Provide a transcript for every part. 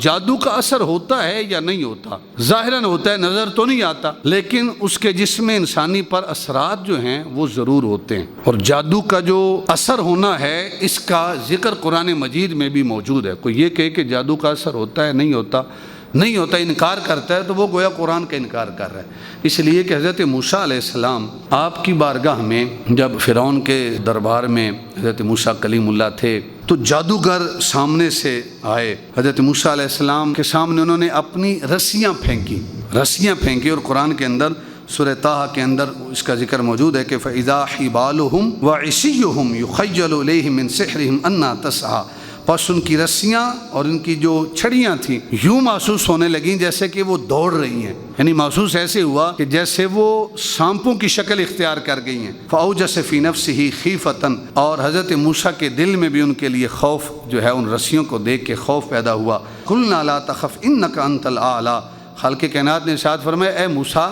جادو کا اثر ہوتا ہے یا نہیں ہوتا؟ ظاہراً ہوتا ہے، نظر تو نہیں آتا، لیکن اس کے جسم انسانی پر اثرات جو ہیں وہ ضرور ہوتے ہیں۔ اور جادو کا جو اثر ہونا ہے اس کا ذکر قرآن مجید میں بھی موجود ہے۔ کوئی یہ کہے کہ جادو کا اثر ہوتا ہے نہیں ہوتا، انکار کرتا ہے، تو وہ گویا قرآن کا انکار کر رہا ہے۔ اس لیے کہ حضرت موسیٰ علیہ السلام آپ کی بارگاہ میں جب فرعون کے دربار میں حضرت موسیٰ کلیم اللہ تھے تو جادوگر سامنے سے آئے۔ حضرت موسیٰ علیہ السلام کے سامنے انہوں نے اپنی رسیاں پھینکی، اور قرآن کے اندر سورہ طٰہٰ کے اندر اس کا ذکر موجود ہے کہ فَإِذَا حِبَالُهُمْ وَعِصِيُّهُمْ يُخَيَّلُ إِلَيْهِ مِنْ سِحْرِهِمْ أَنَّهَا تَسْعَىٰ، پس ان کی رسیاں اور ان کی جو چھڑیاں تھیں یوں محسوس ہونے لگیں جیسے کہ وہ دوڑ رہی ہیں، یعنی محسوس ایسے ہوا کہ جیسے وہ سانپوں کی شکل اختیار کر گئی ہیں۔ فَأَوْجَسَ فِي نَفْسِهِ خِيفَةً، اور حضرت موسیٰ کے دل میں بھی ان کے لیے خوف جو ہے ان رسیوں کو دیکھ کے خوف پیدا ہوا۔ قُلْنَا لَا تَخَفْ إِنَّكَ أَنْتَ الْأَعْلَىٰ، خالق کائنات نے ارشاد فرمایا اے موسیٰ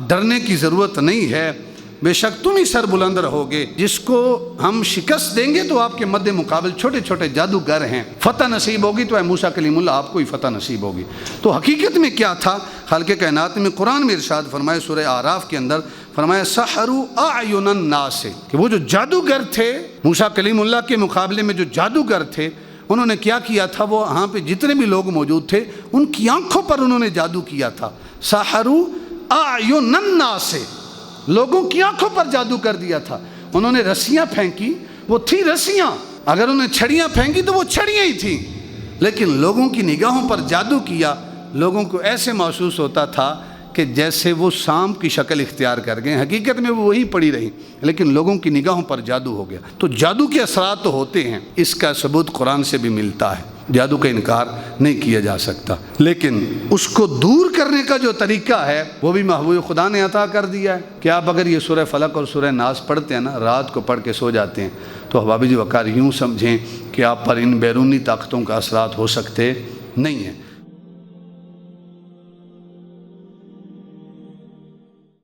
ڈرنے کی ضرورت نہیں ہے، بے شک تم ہی سر بلند رہو گے، جس کو ہم شکست دیں گے تو آپ کے مد مقابل چھوٹے چھوٹے جادوگر ہیں، فتح نصیب ہوگی تو اے موسیٰ کلیم اللہ آپ کو ہی فتح نصیب ہوگی۔ تو حقیقت میں کیا تھا؟ خالق کائنات میں قرآن میں ارشاد فرمایا سورہ اعراف کے اندر فرمایا سحروا اعین الناس، کہ وہ جو جادوگر تھے موسیٰ کلیم اللہ کے مقابلے میں جو جادوگر تھے انہوں نے کیا کیا تھا؟ وہ وہاں پہ جتنے بھی لوگ موجود تھے ان کی آنکھوں پر انہوں نے جادو کیا تھا۔ سحروا اعین الناس، لوگوں کی آنکھوں پر جادو کر دیا تھا۔ انہوں نے رسیاں پھینکی، وہ تھی رسیاں، اگر انہوں نے چھڑیاں پھینکی تو وہ چھڑیاں ہی تھیں، لیکن لوگوں کی نگاہوں پر جادو کیا۔ لوگوں کو ایسے محسوس ہوتا تھا کہ جیسے وہ سانپ کی شکل اختیار کر گئے، حقیقت میں وہ وہی پڑی رہی، لیکن لوگوں کی نگاہوں پر جادو ہو گیا۔ تو جادو کے اثرات تو ہوتے ہیں، اس کا ثبوت قرآن سے بھی ملتا ہے، جادو کا انکار نہیں کیا جا سکتا، لیکن اس کو دور کرنے کا جو طریقہ ہے وہ بھی محبوب خدا نے عطا کر دیا ہے کہ آپ اگر یہ سورہ فلق اور سورہ ناس پڑھتے ہیں نا، رات کو پڑھ کے سو جاتے ہیں، تو احباب وقار یوں سمجھیں کہ آپ پر ان بیرونی طاقتوں کا اثرات ہو سکتے نہیں ہیں۔